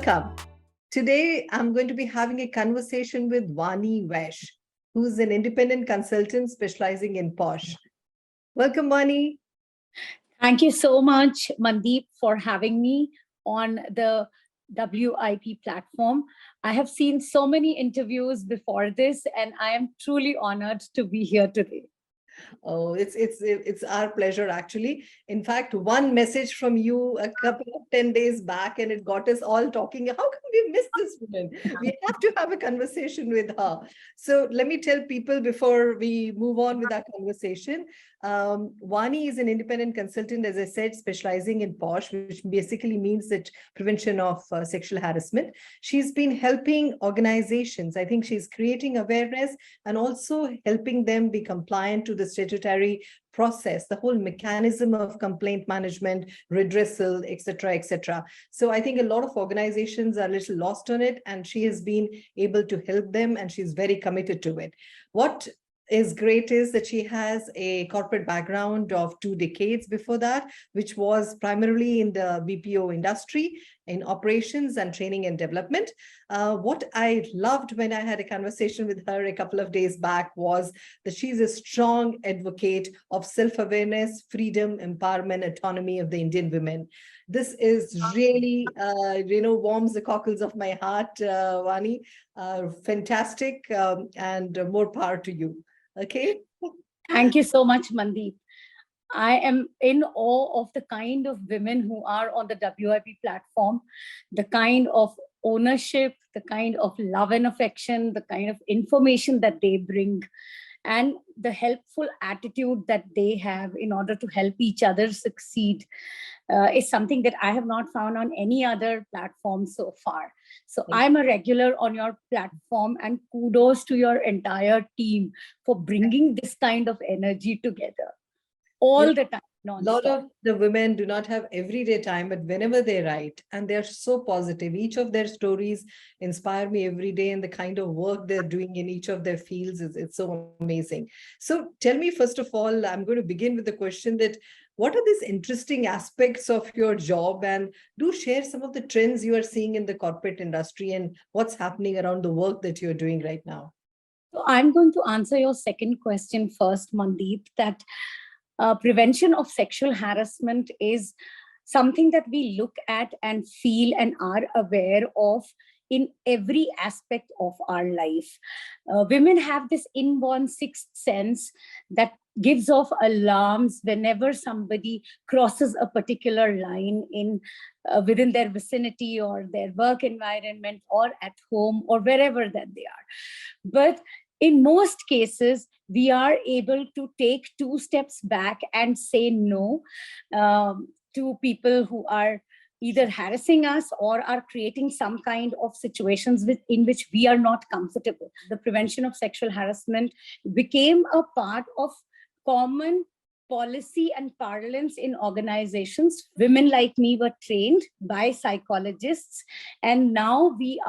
Welcome. Today, I'm going to be having a conversation with Vani Vaish, who's an independent consultant specializing in POSH. Welcome, Vani. Thank you so much, Mandeep, for having me on the WiP platform. I have seen so many interviews before this, and I am truly honored to be here today. Oh, it's our pleasure, actually. In fact, one message from you a couple of 10 days back, and it got us all talking. How come we missed this woman? We have to have a conversation with her. So let me tell people before we move on with our conversation. Vani is an independent consultant, as I said, specializing in POSH, which basically means that prevention of sexual harassment. She's been helping organizations. I think she's creating awareness and also helping them be compliant to the statutory process, the whole mechanism of complaint management, redressal, etc., etc. So I think a lot of organizations are a little lost on it, and she has been able to help them, and she's very committed to it. What is great is that she has a corporate background of 2 decades before that, which was primarily in the BPO industry, in operations and training and development. What I loved when I had a conversation with her a couple of days back was that she's a strong advocate of self-awareness, freedom, empowerment, autonomy of the Indian women. This is really, warms the cockles of my heart, Vani. Fantastic, and more power to you. Okay. Thank you so much, Mandeep. I am in awe of the kind of women who are on the WiP platform, the kind of ownership, the kind of love and affection, the kind of information that they bring, and the helpful attitude that they have in order to help each other succeed is something that I have not found on any other platform so far. So I'm a regular on your platform, and kudos to your entire team for bringing this kind of energy together all the time. A lot of the women do not have everyday time, but whenever they write, and they're so positive, each of their stories inspire me every day, and the kind of work they're doing in each of their fields it's so amazing. So tell me, first of all, I'm going to begin with the question that what are these interesting aspects of your job, and do share some of the trends you are seeing in the corporate industry and what's happening around the work that you're doing right now. So I'm going to answer your second question first, Mandeep, that prevention of sexual harassment is something that we look at and feel and are aware of in every aspect of our life. Women have this inborn sixth sense that gives off alarms whenever somebody crosses a particular line in within their vicinity or their work environment or at home or wherever that they are. But in most cases, we are able to take 2 steps back and say no to people who are either harassing us or are creating some kind of situations in which we are not comfortable. The prevention of sexual harassment became a part of common policy and parlance in organizations. Women like me were trained by psychologists, and now we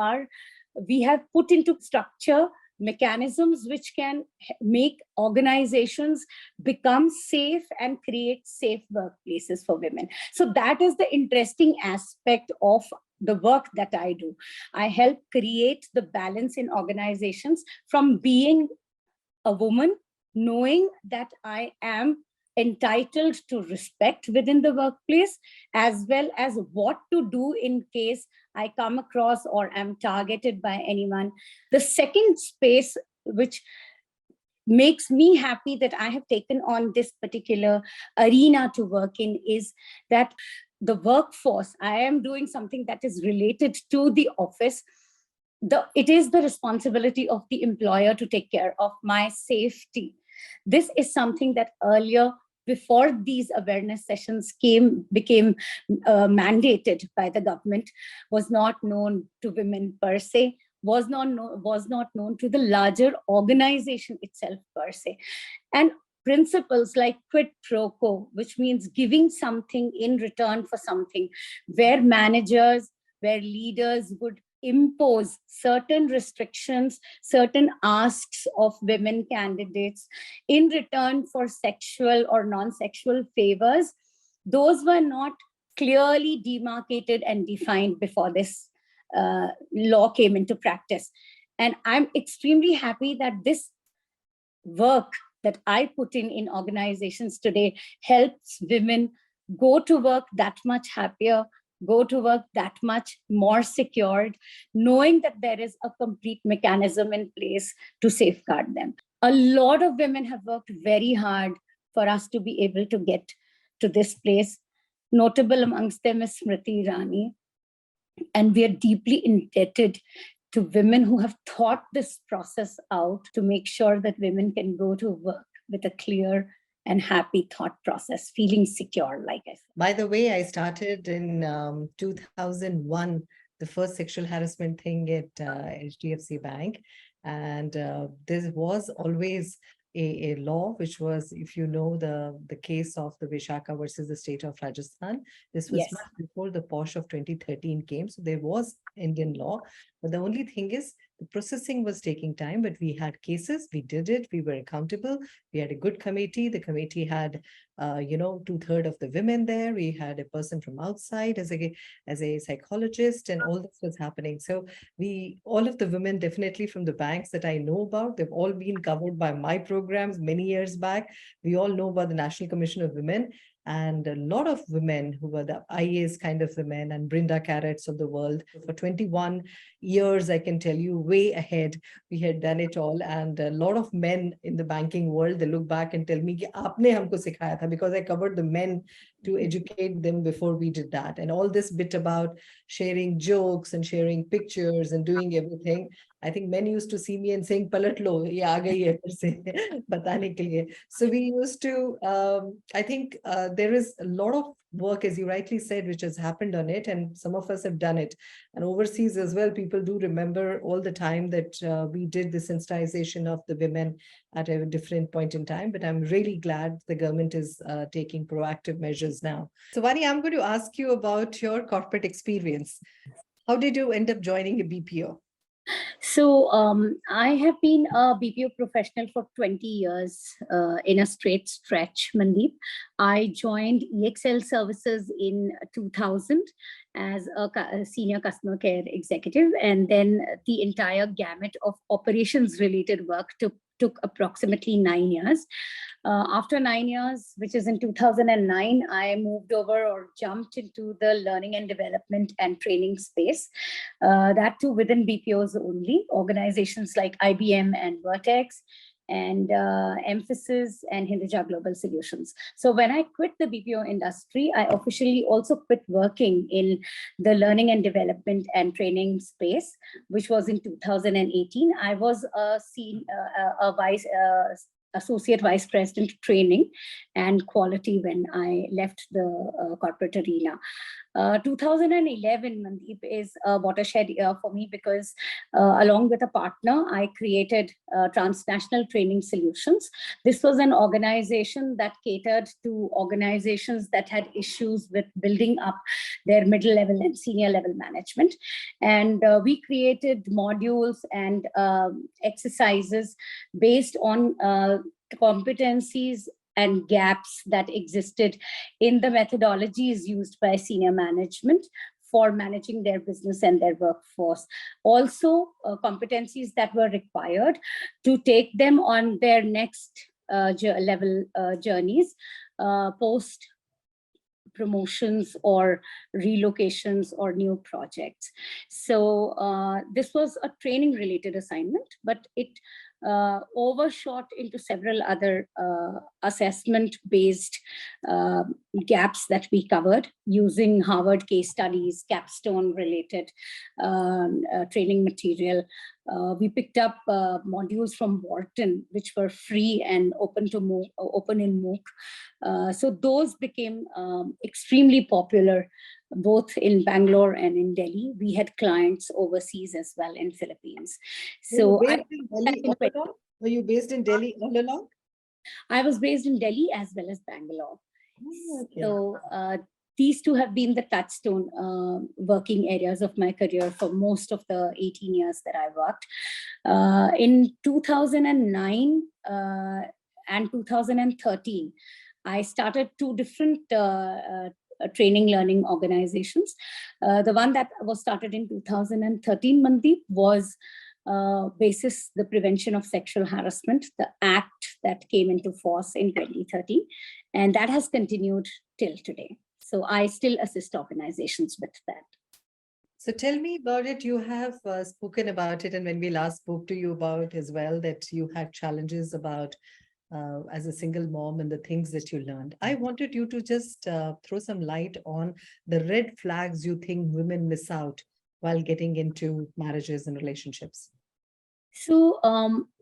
have put into structure mechanisms which can make organizations become safe and create safe workplaces for women. So that is the interesting aspect of the work that I do. I help create the balance in organizations from being a woman, knowing that I am entitled to respect within the workplace, as well as what to do in case I come across or am targeted by anyone. The second space which makes me happy that I have taken on this particular arena to work in is that the workforce, I am doing something that is related to the office. It is the responsibility of the employer to take care of my safety. This is something that earlier, before these awareness sessions became mandated by the government, was not known to women per se, was not known to the larger organization itself per se. And principles like quid pro quo, which means giving something in return for something, where managers, where leaders would impose certain restrictions, certain asks of women candidates in return for sexual or non-sexual favors, those were not clearly demarcated and defined before this law came into practice. And I'm extremely happy that this work that I put in organizations today helps women go to work that much happier, go to work that much more secured, knowing that there is a complete mechanism in place to safeguard them. A lot of women have worked very hard for us to be able to get to this place. Notable amongst them is Smriti Irani. And we are deeply indebted to women who have thought this process out to make sure that women can go to work with a clear and happy thought process, feeling secure, like I said. By the way, I started in 2001, the first sexual harassment thing at HDFC Bank. And there was always a law, which was, if you know, the case of the Vishaka versus the state of Rajasthan. This was Yes. much before the POSH of 2013 came. So there was Indian law. But the only thing is, the processing was taking time, but we had cases, we did it, we were accountable, we had a good committee. The committee had, 2/3 of the women there. We had a person from outside as a psychologist, and all this was happening. So all of the women, definitely from the banks that I know about, they've all been covered by my programs many years back. We all know about the National Commission of Women. And a lot of women who were the IAs kind of women and Brinda Carrots of the world. For 21 years, I can tell you, way ahead, we had done it all. And a lot of men in the banking world, they look back and tell me, कि आपने हमको सिखाया था, because I covered the men to educate them before we did that. And all this bit about sharing jokes and sharing pictures and doing everything, I think men used to see me and saying, palat lo, ye aa gayi hai phir se, batane ke liye. So we used to, I think there is a lot of work, as you rightly said, which has happened on it, and some of us have done it. And overseas as well, people do remember all the time that we did the sensitization of the women at a different point in time. But I'm really glad the government is taking proactive measures now. So Vani, I'm going to ask you about your corporate experience. How did you end up joining a BPO? So I have been a BPO professional for 20 years in a straight stretch, Mandeep. I joined EXL Services in 2000 as a senior customer care executive. And then the entire gamut of operations related work took approximately 9 years. After 9 years, which is in 2009, I moved over or jumped into the learning and development and training space. That too within BPOs only, organizations like IBM and Vertex, and Emphasis and Hinduja Global Solutions. So when I quit the BPO industry, I officially also quit working in the learning and development and training space, which was in 2018. I was a associate vice president training and quality when I left the corporate arena. 2011, Mandeep, is a watershed year for me because along with a partner, I created Transnational Training Solutions. This was an organization that catered to organizations that had issues with building up their middle level and senior level management. And we created modules and exercises based on competencies and gaps that existed in the methodologies used by senior management for managing their business and their workforce. Also, competencies that were required to take them on their next level journeys, post promotions or relocations or new projects. So this was a training related assignment, but it overshot into several other assessment-based gaps that we covered using Harvard case studies, capstone-related training material. We picked up modules from Wharton, which were free and open in MOOC. So those became extremely popular, both in Bangalore and in Delhi. We had clients overseas as well in Philippines. So were you based in Delhi all along? I was based in Delhi as well as Bangalore. Okay. So these two have been the touchstone working areas of my career for most of the 18 years that I worked. In 2009 and 2013, I started two different training learning organizations. The one that was started in 2013, Mandeep, was basis the prevention of sexual harassment, the act that came into force in 2013, and that has continued till today. So I still assist organizations with that. So tell me about it. You have spoken about it, and when we last spoke to you about as well, that you had challenges about as a single mom and the things that you learned. I wanted you to just throw some light on the red flags you think women miss out while getting into marriages and relationships. So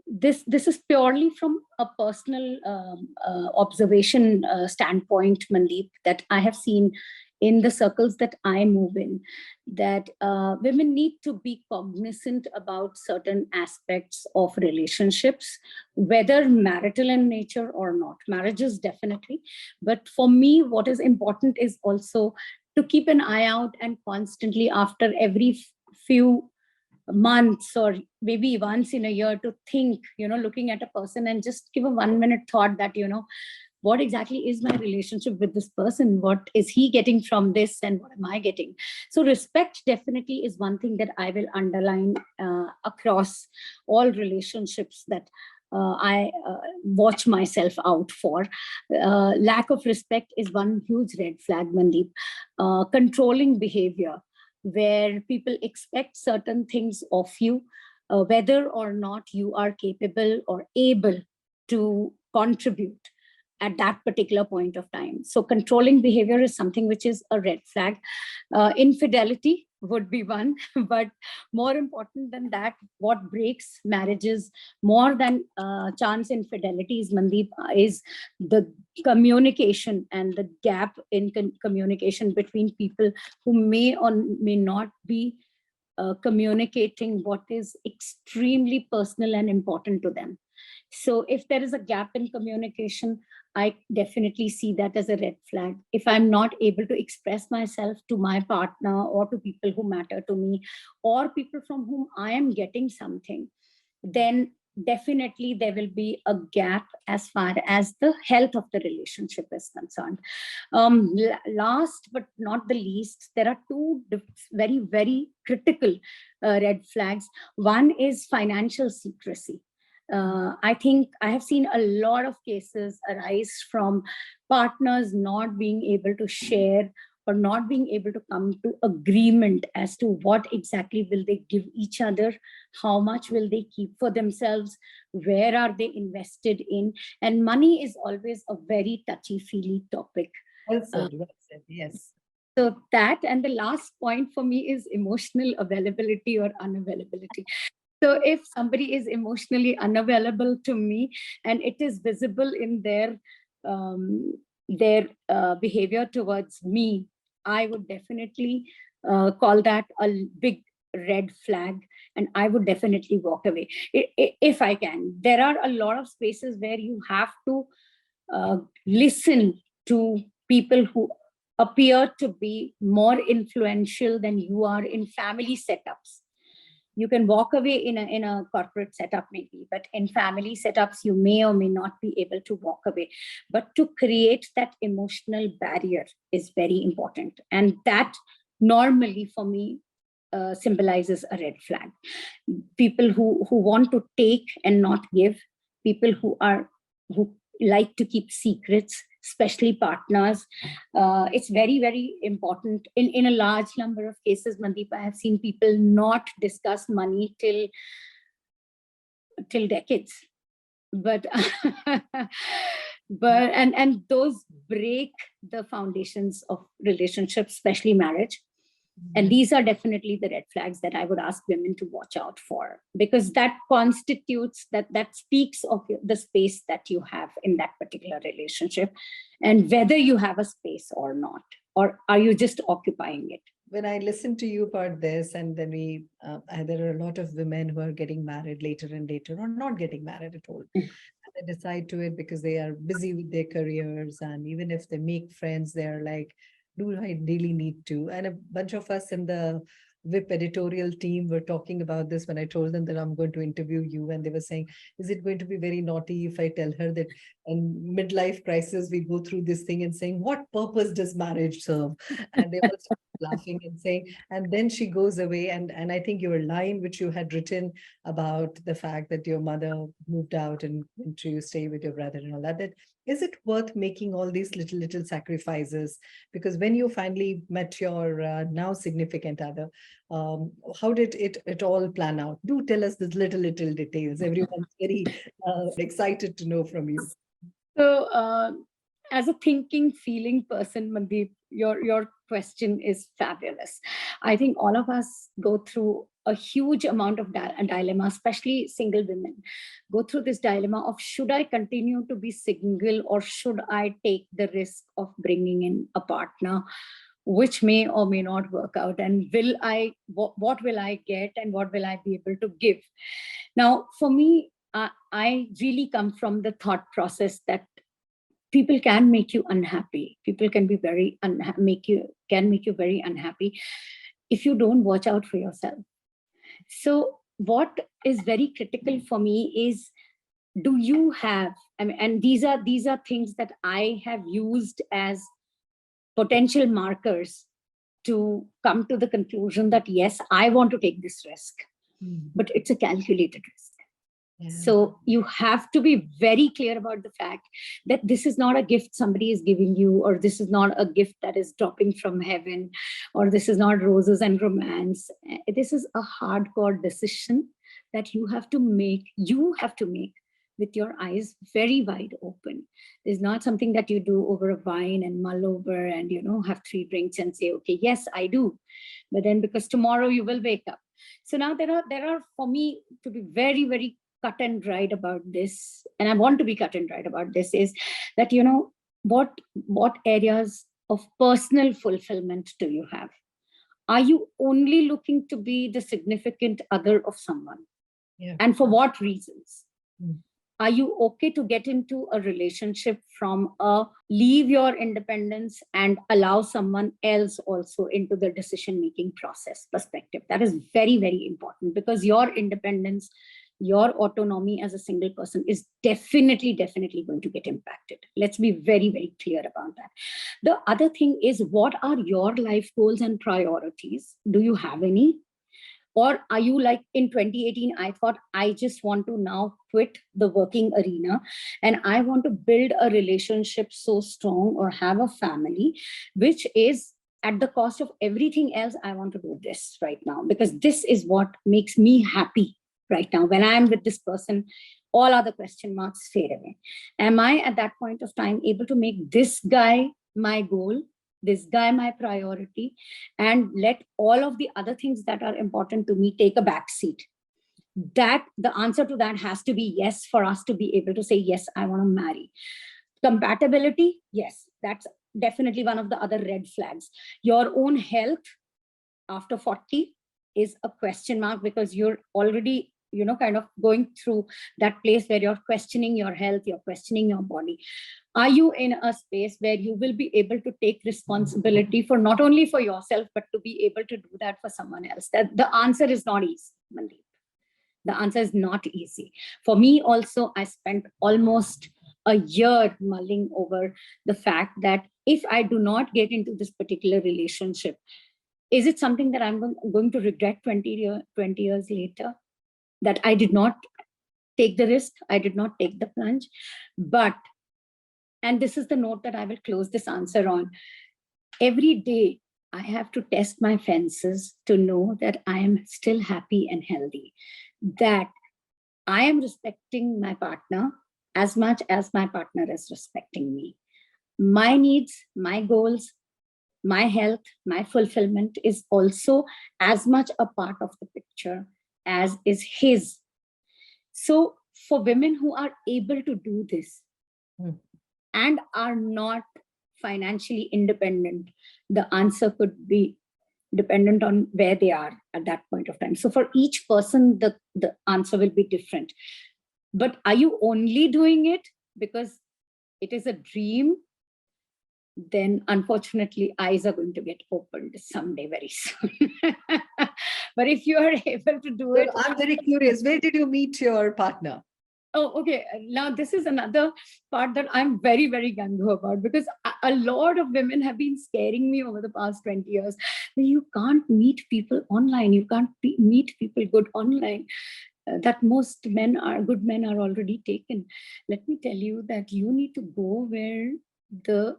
this is purely from a personal observation standpoint, Mandeep, that I have seen in the circles that I move in, that women need to be cognizant about certain aspects of relationships, whether marital in nature or not. Marriages, definitely. But for me, what is important is also to keep an eye out and constantly, after every few months or maybe once in a year, to think, looking at a person and just give a 1 minute thought that, what exactly is my relationship with this person? What is he getting from this and what am I getting? So respect definitely is one thing that I will underline across all relationships that I watch myself out for. Lack of respect is one huge red flag, Mandeep. Controlling behavior, where people expect certain things of you, whether or not you are capable or able to contribute at that particular point of time. So controlling behavior is something which is a red flag. Infidelity would be one, but more important than that, what breaks marriages more than chance infidelities, Mandeep, is the communication and the gap in communication between people who may or may not be communicating what is extremely personal and important to them. So if there is a gap in communication, I definitely see that as a red flag. If I'm not able to express myself to my partner or to people who matter to me or people from whom I am getting something, then definitely there will be a gap as far as the health of the relationship is concerned. Last but not the least, there are two very, very critical red flags. One is financial secrecy. I think I have seen a lot of cases arise from partners not being able to share or not being able to come to agreement as to what exactly will they give each other, how much will they keep for themselves, where are they invested in, and money is always a very touchy-feely topic. Well said, yes. So that, and the last point for me is emotional availability or unavailability. So if somebody is emotionally unavailable to me and it is visible in their behavior towards me, I would definitely call that a big red flag, and I would definitely walk away if I can. There are a lot of spaces where you have to listen to people who appear to be more influential than you are in family setups. You can walk away in a corporate setup maybe, but in family setups, you may or may not be able to walk away. But to create that emotional barrier is very important. And that normally for me symbolizes a red flag. People who want to take and not give, people who like to keep secrets, especially partners. It's very, very important. In a large number of cases, Mandeep, I have seen people not discuss money till decades. But and those break the foundations of relationships, especially marriage. And these are definitely the red flags that I would ask women to watch out for, because that constitutes, that speaks of the space that you have in that particular relationship and whether you have a space or not, or are you just occupying it. When I listen to you about this, and then there are a lot of women who are getting married later and later or not getting married at all. And they decide to it because they are busy with their careers. And even if they make friends, they're like, do I really need to? And a bunch of us in the WiP editorial team were talking about this when I told them that I'm going to interview you, and they were saying, is it going to be very naughty if I tell her that in midlife crisis we go through this thing, and saying, what purpose does marriage serve? And they all started laughing and saying, and then she goes away. And I think your line which you had written about the fact that your mother moved out and went to stay with your brother and all that, that is it worth making all these little sacrifices? Because when you finally met your now significant other, how did it all plan out? Do tell us the little details. Everyone's very excited to know from you. So, as a thinking, feeling person, Mandeep, your question is fabulous. I think all of us go through a huge amount of dilemma, especially single women, go through this dilemma of, should I continue to be single, or should I take the risk of bringing in a partner, which may or may not work out, and will I, what will I get, and what will I be able to give? Now, for me, I really come from the thought process that people can make you unhappy. People can be very make you very unhappy if you don't watch out for yourself. So what is very critical for me is, do you have, I mean, and these are things that I have used as potential markers to come to the conclusion that yes, I want to take this risk, but it's a calculated risk. Yeah. So you have to be very clear about the fact that this is not a gift somebody is giving you, or this is not a gift that is dropping from heaven, or this is not roses and romance. This is a hardcore decision that you have to make. You have to make with your eyes very wide open. There's not something that you do over a wine and mull over and, have 3 drinks and say, okay, yes, I do. But then because tomorrow you will wake up. So now there are, for me, to be very, very cut and dried about this, and I want to be cut and dried about this, is that, what areas of personal fulfillment do you have? Are you only looking to be the significant other of someone? Yeah. And for what reasons? Are you okay to get into a relationship from a leave your independence and allow someone else also into the decision-making process perspective? That is very, very important, because your independence, your autonomy as a single person is definitely going to get impacted. Let's be very, very clear about that. The other thing is, what are your life goals and priorities? Do you have any? Or are you like in 2018, I thought, I just want to now quit the working arena and I want to build a relationship so strong, or have a family, which is at the cost of everything else. I want to do this right now because this is what makes me happy right now. When I'm with this person, all other question marks fade away. Am I at that point of time able to make this guy my goal, this guy my priority, and let all of the other things that are important to me take a back seat? That the answer to that has to be yes, for us to be able to say, yes, I want to marry. Compatibility, yes, that's definitely one of the other red flags. Your own health after 40 is a question mark, because you're already, kind of going through that place where you're questioning your health, you're questioning your body. Are you in a space where you will be able to take responsibility for not only for yourself, but to be able to do that for someone else? That the answer is not easy, Mandeep. The answer is not easy. For me also, I spent almost a year mulling over the fact that if I do not get into this particular relationship, is it something that I'm going to regret 20 years later? That I did not take the risk, I did not take the plunge. But, and this is the note that I will close this answer on, every day I have to test my fences to know that I am still happy and healthy, that I am respecting my partner as much as my partner is respecting me. My needs, my goals, my health, my fulfillment is also as much a part of the picture as is his. So for women who are able to do this and are not financially independent, the answer could be dependent on where they are at that point of time. So for each person, the answer will be different. But are you only doing it because it is a dream? Then unfortunately, eyes are going to get opened someday very soon. But if you are able to do So it, I'm very curious. Where did you meet your partner? oh, okay. Now, this is another part that I'm very, very gung-ho about, because a lot of women have been scaring me over the past 20 years. You can't meet people online. You can't meet people good online. That most good men are already taken. Let me tell you that you need to go where the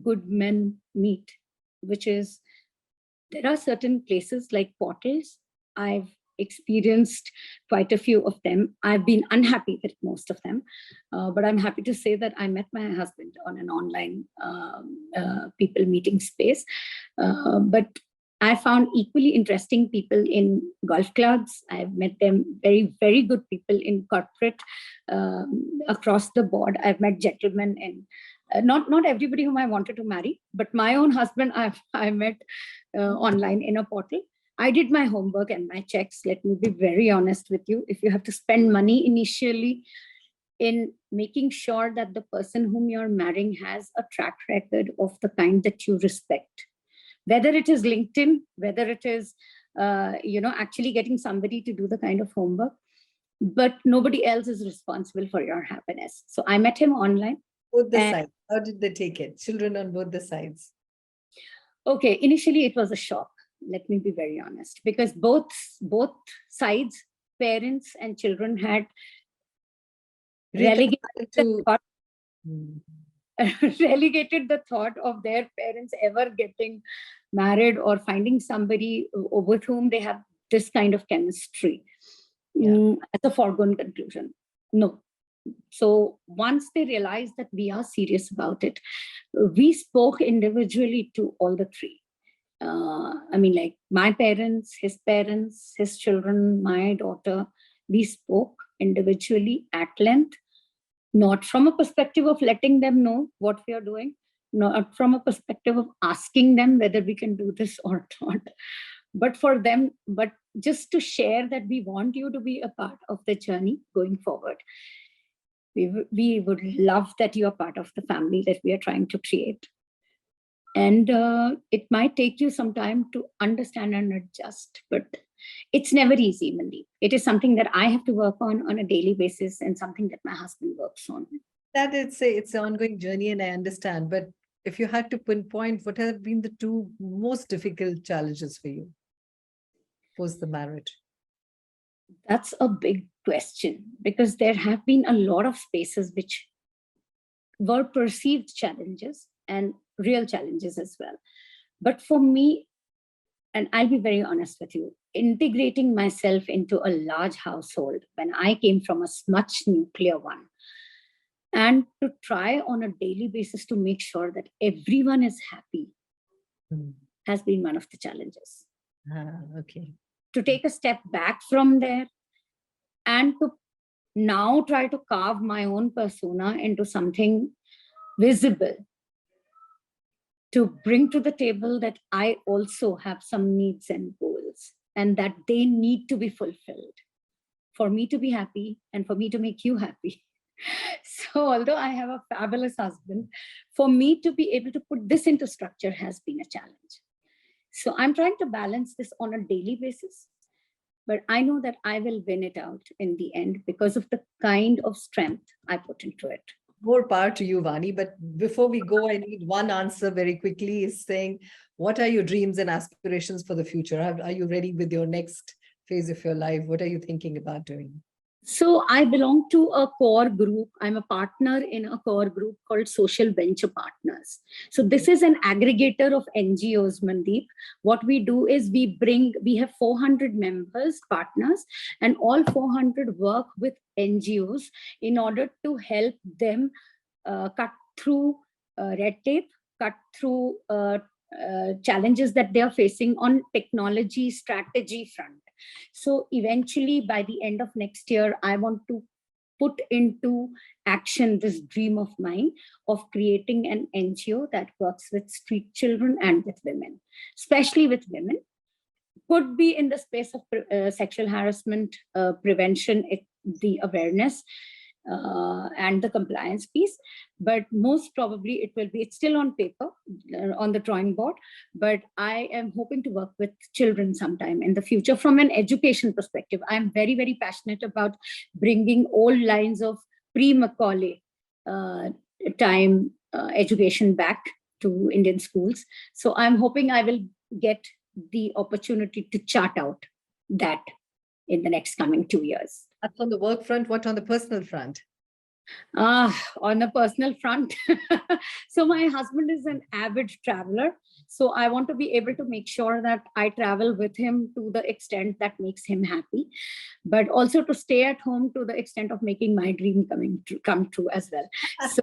good men meet, which is, there are certain places like portals. I've experienced quite a few of them. I've been unhappy with most of them, but I'm happy to say that I met my husband on an online people meeting space. But I found equally interesting people in golf clubs. I've met them, very, very good people in corporate, across the board. I've met gentlemen in, not everybody whom I wanted to marry, but my own husband I met online in a portal. I did my homework and my checks. Let me be very honest with you. If you have to spend money initially in making sure that the person whom you're marrying has a track record of the kind that you respect, whether it is LinkedIn, whether it is, actually getting somebody to do the kind of homework, but nobody else is responsible for your happiness. So I met him online. Both the sides. How did they take it? Children on both the sides. Okay, initially it was a shock. Let me be very honest, because both sides, parents and children, had relegated to relegated the thought of their parents ever getting married or finding somebody with whom they have this kind of chemistry, as a foregone conclusion. No. So once they realized that we are serious about it, we spoke individually to all the three. Like my parents, his children, my daughter, we spoke individually at length, not from a perspective of letting them know what we are doing, not from a perspective of asking them whether we can do this or not, but just to share that we want you to be a part of the journey going forward. We would love that you are part of the family that we are trying to create. And it might take you some time to understand and adjust, but it's never easy, Mandeep. It is something that I have to work on a daily basis, and something that my husband works on. That it's an ongoing journey, and I understand. But if you had to pinpoint, what have been the two most difficult challenges for you post the marriage? That's a big question, because there have been a lot of spaces which were perceived challenges and real challenges as well. But for me, and I'll be very honest with you, integrating myself into a large household when I came from a much nuclear one, and to try on a daily basis to make sure that everyone is happy, has been one of the challenges. Okay. To take a step back from there and to now try to carve my own persona into something visible, to bring to the table that I also have some needs and goals, and that they need to be fulfilled for me to be happy and for me to make you happy. So although I have a fabulous husband, for me to be able to put this into structure has been a challenge. So I'm trying to balance this on a daily basis, but I know that I will win it out in the end because of the kind of strength I put into it. More power to you, Vani. But before we go, I need one answer very quickly, is saying, what are your dreams and aspirations for the future? Are you ready with your next phase of your life? What are you thinking about doing? So I belong to a core group. I'm a partner in a core group called Social Venture Partners. So this is an aggregator of NGOs, Mandeep. What we do is we have 400 members, partners, and all 400 work with NGOs in order to help them cut through red tape, cut through challenges that they are facing on technology strategy front. So eventually, by the end of next year, I want to put into action this dream of mine of creating an NGO that works with street children and with women, especially with women. Could be in the space of sexual harassment prevention, the awareness, and the compliance piece. But most probably it's still on paper, on the drawing board. But I am hoping to work with children sometime in the future from an education perspective. I'm very, very passionate about bringing old lines of pre-Macaulay time education back to Indian schools. So I'm hoping I will get the opportunity to chart out that in the next coming 2 years. That's on the work front. What on the personal front? On a personal front. So my husband is an avid traveler. So I want to be able to make sure that I travel with him to the extent that makes him happy, but also to stay at home to the extent of making my dream come true as well. So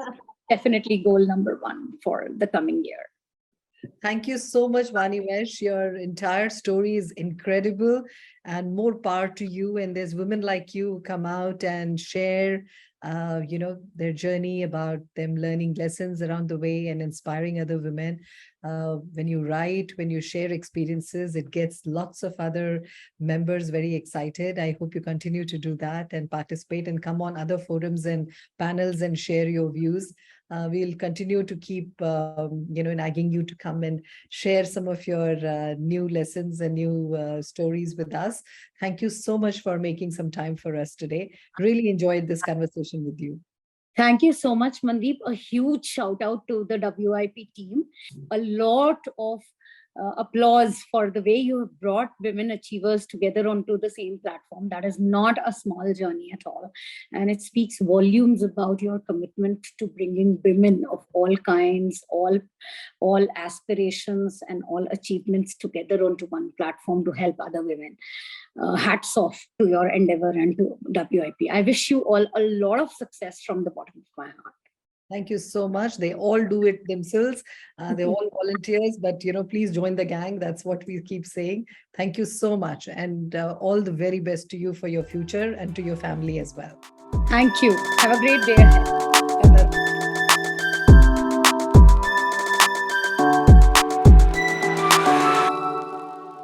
definitely goal number one for the coming year. Thank you so much, Vani Vaish. Your entire story is incredible, and more power to you. And there's women like you who come out and share, their journey about them learning lessons around the way and inspiring other women. When you write, when you share experiences, it gets lots of other members very excited. I hope you continue to do that and participate and come on other forums and panels and share your views. We'll continue to keep, nagging you to come and share some of your new lessons and new stories with us. Thank you so much for making some time for us today. Really enjoyed this conversation with you. Thank you so much, Mandeep. A huge shout out to the WiP team. A lot of applause for the way you have brought women achievers together onto the same platform. That is not a small journey at all. And it speaks volumes about your commitment to bringing women of all kinds, all aspirations and all achievements together onto one platform to help other women. Hats off to your endeavor and to WiP. I wish you all a lot of success from the bottom of my heart. Thank you so much. They all do it themselves. They're all volunteers, but please join the gang. That's what we keep saying. Thank you so much. And all the very best to you for your future and to your family as well. Thank you. Have a great day ahead.